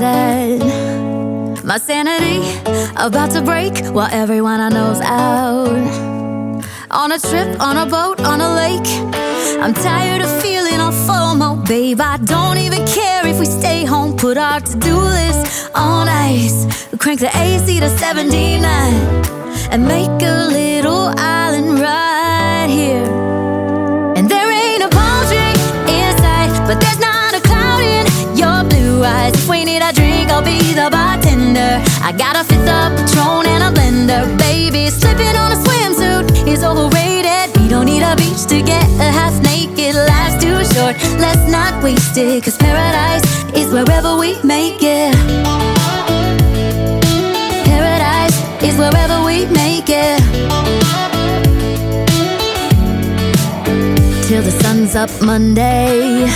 that. My sanity about to break while everyone I know's out. On a trip, on a boat, on a lake. I'm tired of feeling all FOMO, babe. I don't even care if we stay home. Put our to-do list on ice. Crank the AC to 79 and make a little island right here. And there ain't a palm tree in sight, but there's not a cloud in your blue eyes. If we need a drink, I'll be the bartender. I got a fifth of Patron and a blender. Baby, slipping on a swimsuit is overrated. We don't need a beach to get a half naked. Life's too short, let's not waste it. Cause paradise is wherever we make it. Paradise is wherever we make it. Till the sun's up Monday,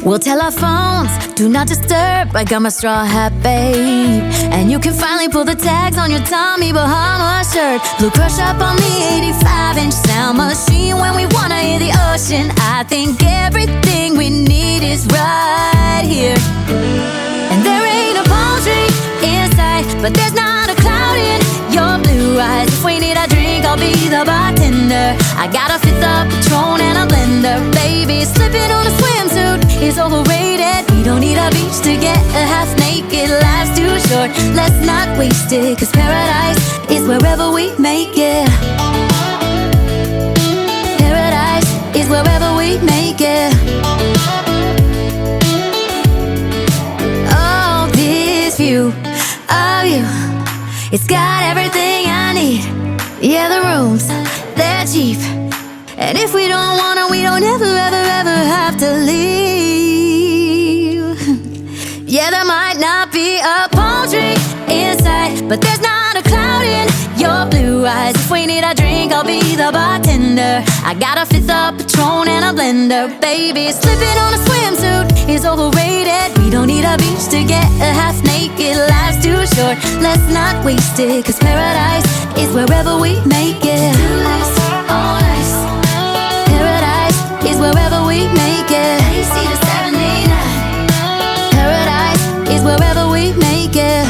we'll tell our phones, do not disturb. I got my straw hat, babe. And you can finally pull the tags on your Tommy Bahama shirt. Blue crush up on the 85-inch sound machine. When we wanna hear the ocean, I think everything we need is right here. And there ain't a palm tree in sight, but there's not a cloud in your blue eyes. If we need a drink, I'll be the bartender. I got a fifth of Patron and a blender. Baby, slipping on a swimsuit is overrated. We don't need a beach to get a half naked. Life's too short, let's not waste it. Cause paradise is wherever we make it. Paradise is wherever we make it. Oh, this view of you, it's got everything I need. Yeah, the rooms, they're cheap. And if we don't wanna, we don't ever, ever, ever have to leave. Yeah, there might not be a palm tree in sight, but there's not a cloud in your blue eyes. If we need a drink, I'll be the bartender. I got a fifth of Patron and a blender. Baby, slipping on a swimsuit is overrated. We don't need a beach to get a half naked. Life's too short, let's not waste it. Cause paradise is wherever we make it. On ice. Paradise is wherever we make it. AC to 79. Paradise is wherever we make it.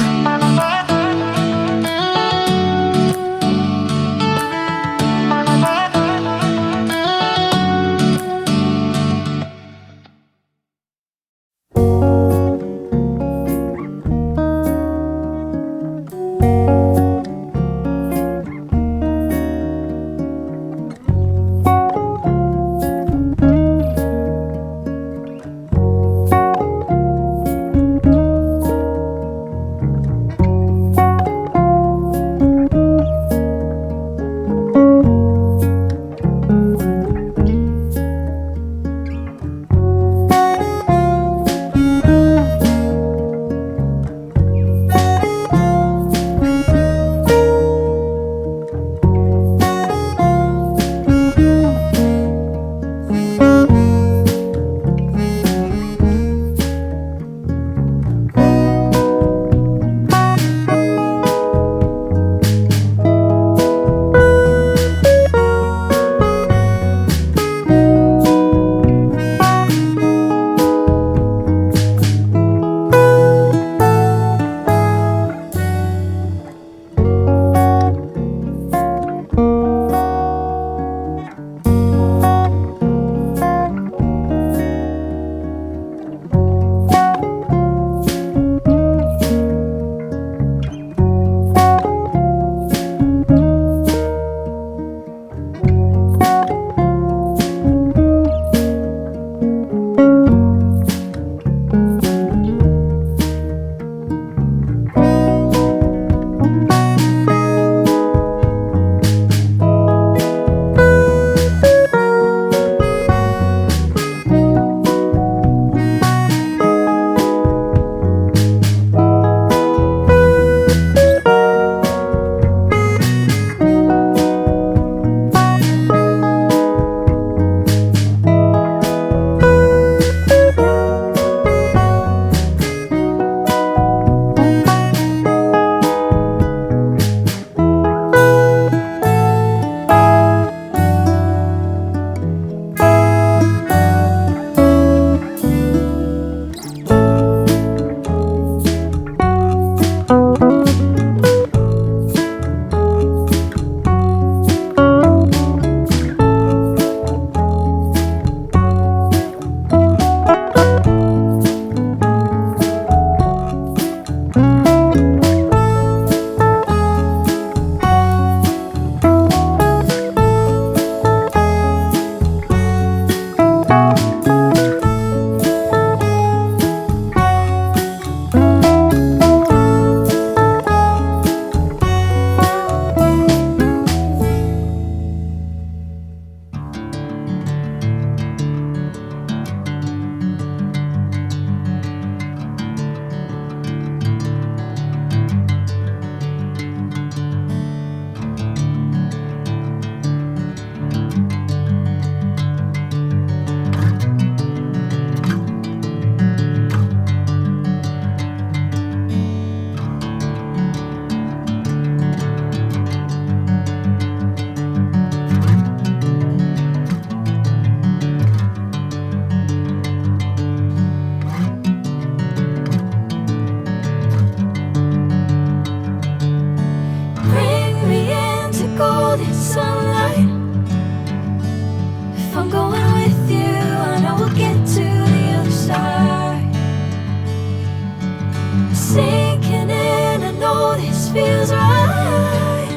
this feels right.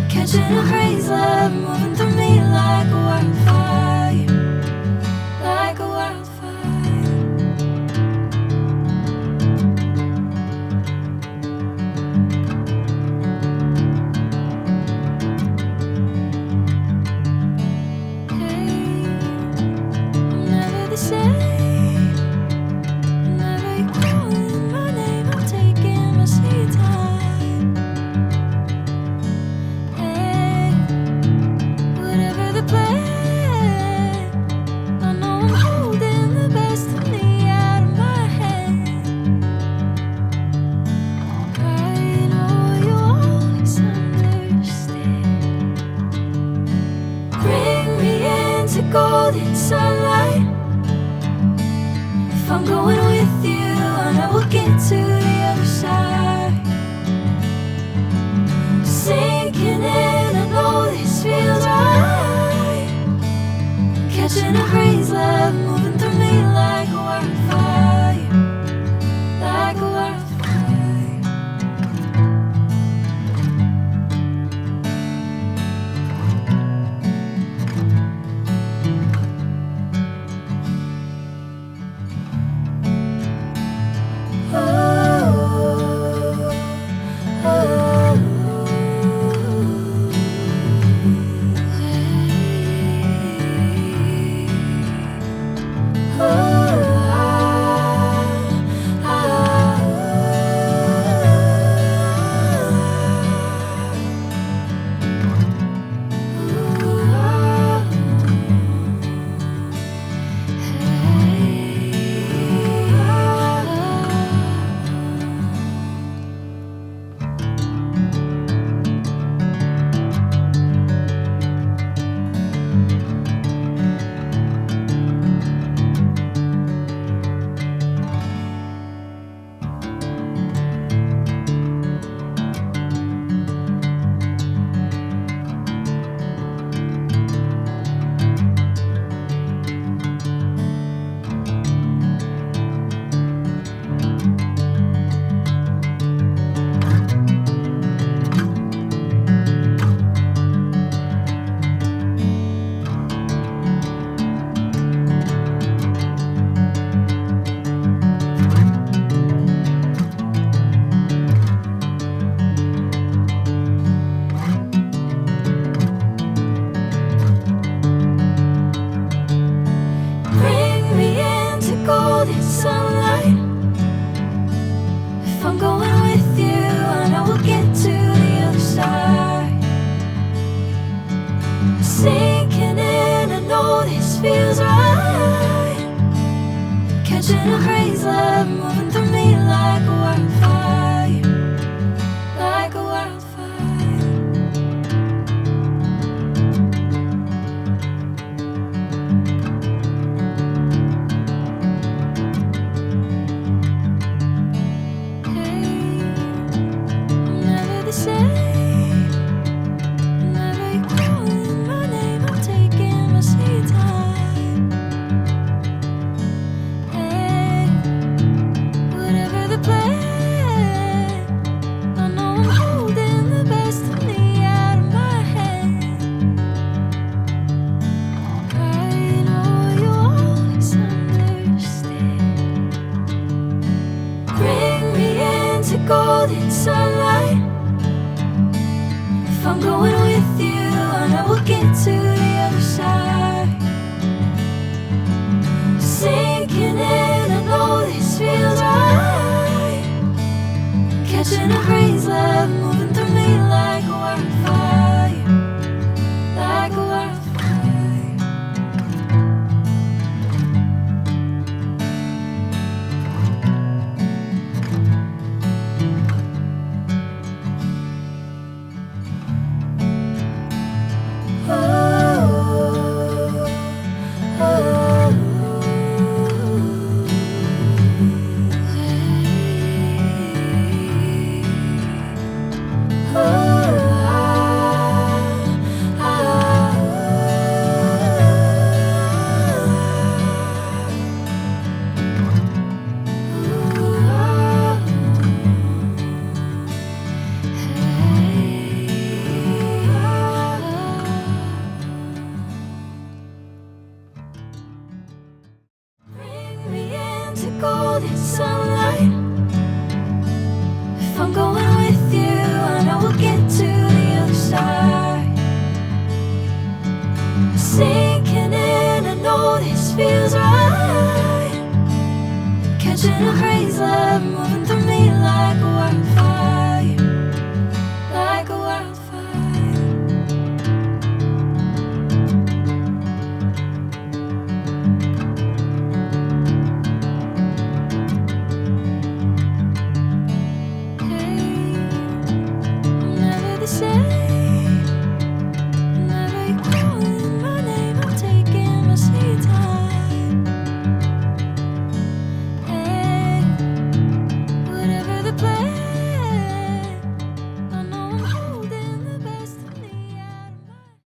Catching a breeze, love moving through me like a wildfire, like a wildfire. Hey, I'm never the same. Whenever you're calling my name, I'm taking my sweet time. Hey, whatever the plan, I know I'm holding the best of me out of my head. I know you always understand. Bring me into golden sunlight. If I'm going with you, I know we'll get to the other side. Sinking in, I know this feels right. Catching a breeze, love moving through me like a wildfire, like a wildfire. Bring me into golden sunlight. If I'm going with you, I know we'll get to the other side. Sinking in, I know this feels right. Catching a breeze.